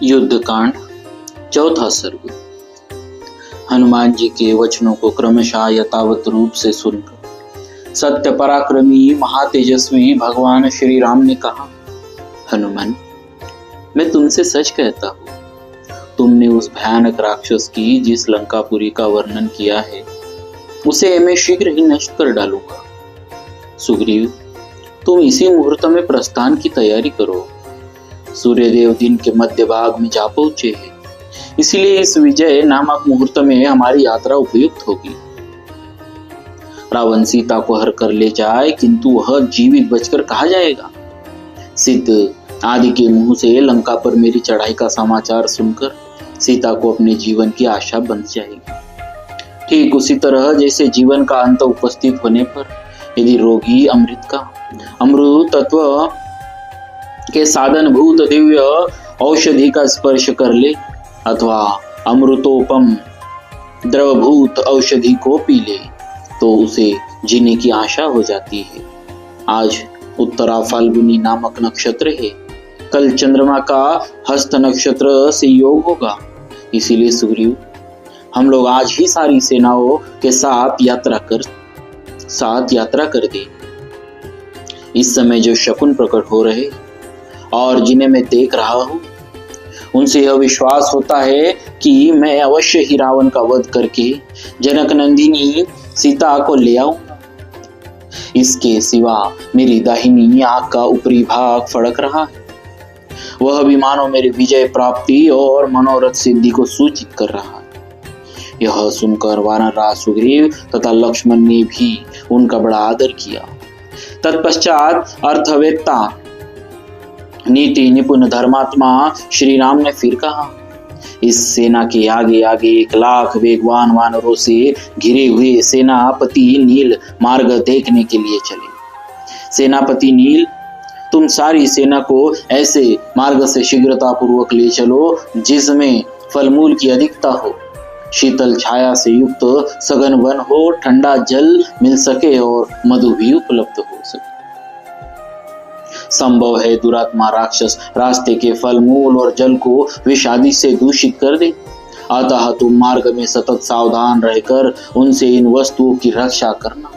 युद्धकांड चौथा सर्ग। हनुमान जी के वचनों को क्रमशः यथावत रूप से सुनकर सत्य पराक्रमी महातेजस्वी भगवान श्री राम ने कहा, हनुमान, मैं तुमसे सच कहता हूँ, तुमने उस भयानक राक्षस की जिस लंकापुरी का वर्णन किया है उसे मैं शीघ्र ही नष्ट कर डालूंगा। सुग्रीव, तुम इसी मुहूर्त में प्रस्थान की तैयारी करो। सूर्यदेव दिन के मध्य भाग में जा पहुंचे हैं, इसलिए इस विजय नामक मुहूर्त में हमारी यात्रा उपयुक्त होगी। रावण सीता को हर कर ले जाए, किंतु वह जीवित बचकर कहाँ जाएगा? सिद्ध आदि के मुंह से लंका पर मेरी चढ़ाई का समाचार सुनकर सीता को अपने जीवन की आशा बन जाएगी। ठीक उसी तरह जैसे जीवन का अंत उपस्थित होने पर यदि रोगी अमृत तत्व के साधन भूत दिव्य औषधि का स्पर्श कर ले अथवा अमृतोपम द्रवभूत औषधि को पी ले तो उसे जीने की आशा हो जाती है। आज उत्तरा फाल्गुनी नामक नक्षत्र है, कल चंद्रमा का हस्त नक्षत्र से योग होगा। इसीलिए सुग्रीव, हम लोग आज ही सारी सेनाओं के साथ यात्रा कर दे। इस समय जो शकुन प्रकट हो रहे और जिन्हें मैं देख रहा हूं, उनसे यह विश्वास होता है कि मैं अवश्य ही रावण का वध करके जनक नंदिनी सीता को ले आऊंगा। इसके सिवा मेरी दाहिनी आंख का ऊपरी भाग फड़क रहा है, वह भी मानो मेरी विजय प्राप्ति और मनोरथ सिद्धि को सूचित कर रहा है। यह सुनकर वानरराज सुग्रीव तथा लक्ष्मण ने भी उनका बड़ा आदर किया। तत्पश्चात अर्थवेत्ता नीति निपुण धर्मात्मा श्री राम ने फिर कहा, इस सेना के आगे आगे 1,00,000 वेगवान वानरों से घिरे हुए सेनापति नील मार्ग देखने के लिए चले। सेनापति नील, तुम सारी सेना को ऐसे मार्ग से शीघ्रता पूर्वक ले चलो जिसमें फलमूल की अधिकता हो, शीतल छाया से युक्त सघन वन हो, ठंडा जल मिल सके और मधु भी उपलब्ध हो सके। संभव है दुरात्मा राक्षस रास्ते के फल मूल और जल को विषादी से दूषित कर दे, अतः तुम मार्ग में सतत सावधान रहकर उनसे इन वस्तुओं की रक्षा करना।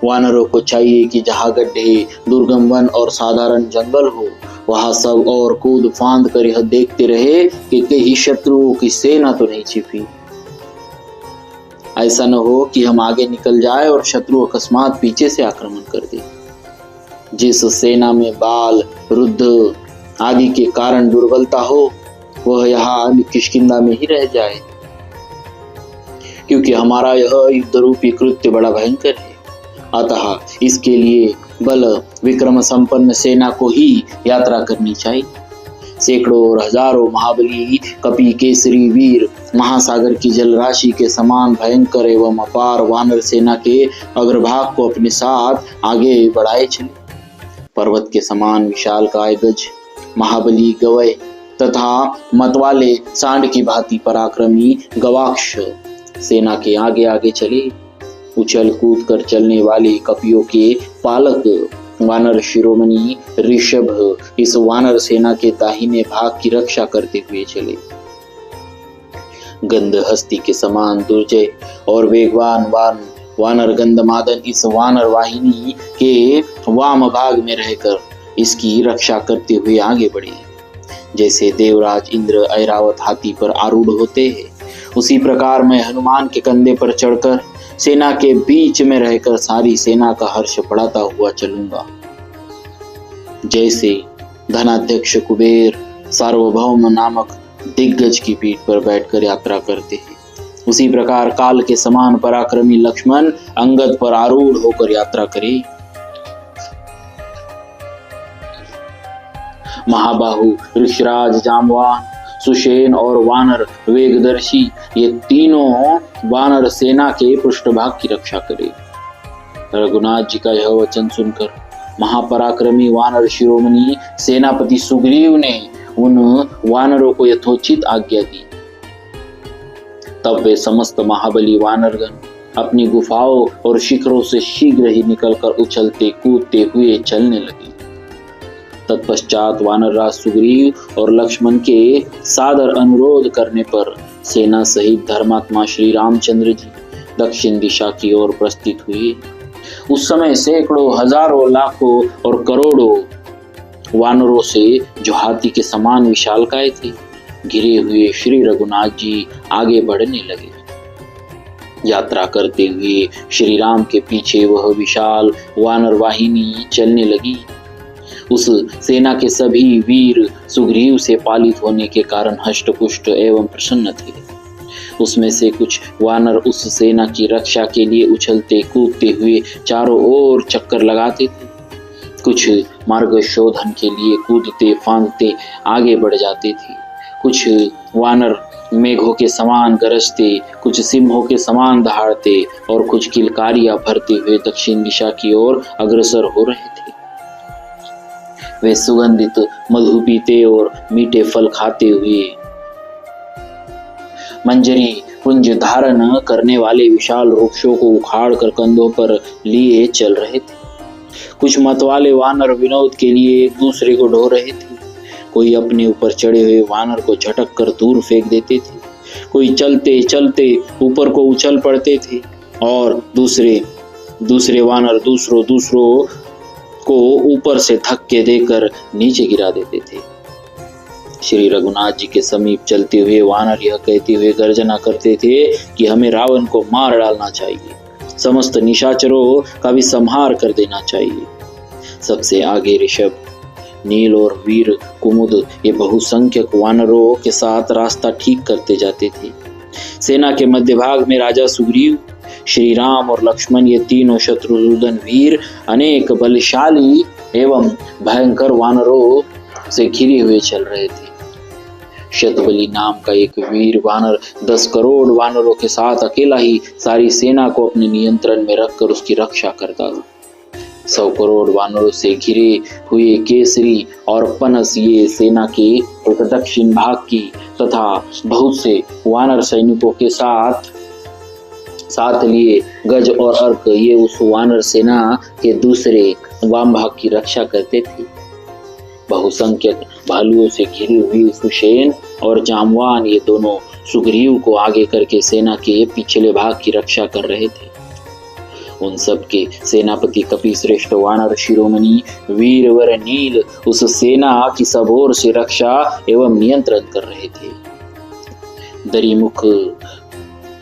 वानरों को चाहिए कि जहां गड्ढे, दुर्गम वन और साधारण जंगल हो, वहां सब और कूद फांद कर यह देखते रहे कि कहीं शत्रुओं की सेना तो नहीं छिपी। ऐसा न हो कि हम आगे निकल जाए और शत्रु अकस्मात पीछे से आक्रमण कर दे। जिस सेना में बाल, वृद्ध आदि के कारण दुर्बलता हो, वह यहाँ किष्किंधा में ही रह जाए, क्योंकि हमारा यह युद्ध रूपी कृत्य बड़ा भयंकर है। अतः इसके लिए बल विक्रम संपन्न सेना को ही यात्रा करनी चाहिए। सैकड़ों और हजारों महाबली कपि केसरी वीर महासागर की जलराशि के समान भयंकर एवं अपार वानर सेना के अग्रभाग को अपने साथ आगे बढ़ाए चले। पर्वत के समान विशालकाय गज महाबली गवय तथा मतवाले सांड की भांति पराक्रमी गवाक्ष सेना के आगे आगे चले। उछल कूद कर चलने वाले कपियों के पालक वानर शिरोमणि ऋषभ इस वानर सेना के दाहिने भाग की रक्षा करते हुए चले। गंध हस्ती के समान दुर्जय और वेगवान वानर गंधमादन इस वानर वाहिनी के वाम भाग में रहकर इसकी रक्षा करते हुए आगे बढ़े। जैसे देवराज इंद्र ऐरावत हाथी पर आरूढ़ होते हैं, उसी प्रकार मैं हनुमान के कंधे पर चढ़कर सेना के बीच में रहकर सारी सेना का हर्ष बढ़ाता हुआ चलूंगा। जैसे धनाध्यक्ष कुबेर सार्वभौम नामक दिग्गज की पीठ पर बैठकर यात्रा करते हैं, उसी प्रकार काल के समान पराक्रमी लक्ष्मण अंगद पर आरूढ़ होकर यात्रा करे। महाबाहु ऋषराज जामवान सुषेण और वानर वेगदर्शी ये तीनों वानर सेना के पृष्ठभाग की रक्षा करे। रघुनाथ जी का यह वचन सुनकर महापराक्रमी वानर शिरोमणि सेनापति सुग्रीव ने उन वानरों को यथोचित आज्ञा दी। तब वे समस्त महाबली वानरगण अपनी गुफाओं और शिखरों से शीघ्र ही निकलकर उछलते कूदते हुए चलने लगे। तत्पश्चात वानरराज सुग्रीव और लक्ष्मण के सादर अनुरोध करने पर सेना सहित धर्मात्मा श्री रामचंद्र जी दक्षिण दिशा की ओर प्रस्थित हुए। उस समय सैकड़ों, हजारों, लाखों और करोड़ों वानरों से जो हाथी के समान विशालकाय थे, घिरे हुए श्री रघुनाथ जी आगे बढ़ने लगे। यात्रा करते हुए श्री राम के पीछे वह विशाल वानर वाहिनी चलने लगी। उस सेना के सभी वीर सुग्रीव से पालित होने के कारण हष्टपुष्ट एवं प्रसन्न थे। उसमें से कुछ वानर उस सेना की रक्षा के लिए उछलते कूदते हुए चारों ओर चक्कर लगाते थे, कुछ मार्ग शोधन के लिए कूदते फांदते आगे बढ़ जाते थे, कुछ वानर मेघों के समान गरजते, कुछ सिंहों के समान दहाड़ते और कुछ किलकारियां भरते हुए दक्षिण दिशा की ओर अग्रसर हो रहे थे। वे सुगंधित मधु पीते और मीठे फल खाते हुए मंजरी पुंज धारण करने वाले विशाल वृक्षों को उखाड़ कर कंधों पर लिए चल रहे थे। कुछ मतवाले वानर विनोद के लिए एक दूसरे को ढो रहे थे। कोई अपने ऊपर चढ़े हुए वानर को झटक कर दूर फेंक देते थे, कोई चलते चलते ऊपर को उछल पड़ते थे और दूसरे वानर दूसरों को ऊपर से धक्के देकर नीचे गिरा देते थे। श्री रघुनाथ जी के समीप चलते हुए वानर यह कहते हुए गर्जना करते थे कि हमें रावण को मार डालना चाहिए, समस्त निशाचरों का भी संहार कर देना चाहिए। सबसे आगे ऋषभ, नील और वीर कुमुद ये बहुसंख्यक वानरों के साथ रास्ता ठीक करते जाते थे। सेना के मध्य भाग में राजा सुग्रीव, श्री राम और लक्ष्मण ये तीनों शत्रुघ्न वीर अनेक बलशाली एवं भयंकर वानरों से घिरे हुए चल रहे थे। शतबली नाम का एक वीर वानर 10 करोड़ वानरों के साथ अकेला ही सारी सेना को अपने नियंत्रण में रखकर उसकी रक्षा करता था। 100 करोड़ वानरों से घिरे हुए केसरी और पनस ये सेना के एक दक्षिण भाग की तथा बहुत से वानर सैनिकों के साथ लिए गज और अर्क ये उस वानर सेना के दूसरे वाम भाग की रक्षा करते थे। बहुसंख्यक भालुओं से घिरी हुई सुषेण और जामवान ये दोनों सुग्रीव को आगे करके सेना के पिछले भाग की रक्षा कर रहे थे। उन सब के सेनापति कपिश्रेष्ठ वानर शिरोमणि वीरवर नील उस सेना की सब ओर से रक्षा एवं नियंत्रण कर रहे थे। दरिमुख,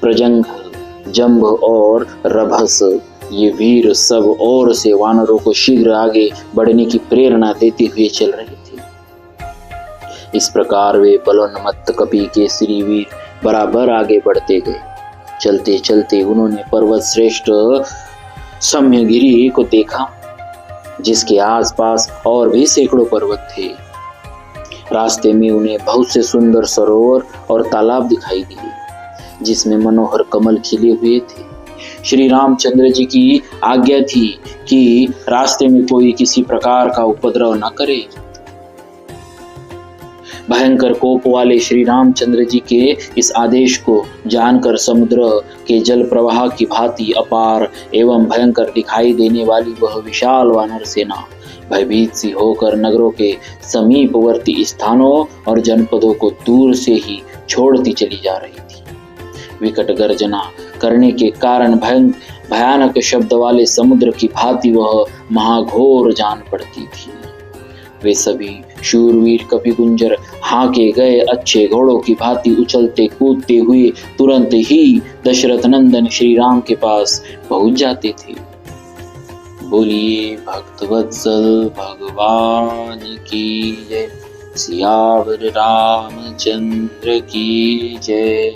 प्रजंग, जंभ और रभस ये वीर सब ओर से वानरों को शीघ्र आगे बढ़ने की प्रेरणा देते हुए चल रहे थे। इस प्रकार वे बलोन्मत्त कपि केसरी वीर बराबर आगे बढ़ते गए। चलते चलते उन्होंने पर्वत श्रेष्ठ सम्यगिरी को देखा, जिसके आसपास और भी सैकड़ों पर्वत थे। रास्ते में उन्हें बहुत से सुंदर सरोवर और तालाब दिखाई दिए, जिसमें मनोहर कमल खिले हुए थे। श्री रामचंद्र जी की आज्ञा थी कि रास्ते में कोई किसी प्रकार का उपद्रव न करे। भयंकर कोप वाले श्री रामचंद्र जी के इस आदेश को जानकर समुद्र के जल प्रवाह की भांति अपार एवं भयंकर दिखाई देने वाली वह विशाल वानर सेना भयभीत सी होकर नगरों के समीपवर्ती स्थानों और जनपदों को दूर से ही छोड़ती चली जा रही थी। विकट गर्जना करने के कारण भयानक शब्द वाले समुद्र की भांति वह महाघोर जान पड़ती थी। वे सभी शूरवीर कपिकुंजर हाके गए अच्छे घोड़ों की भांति उछलते कूदते हुए तुरंत ही दशरथ नंदन श्री राम के पास पहुंच जाते थे। बोलिए भक्तवत्सल भगवान की जय, सियावर रामचंद्र की जय।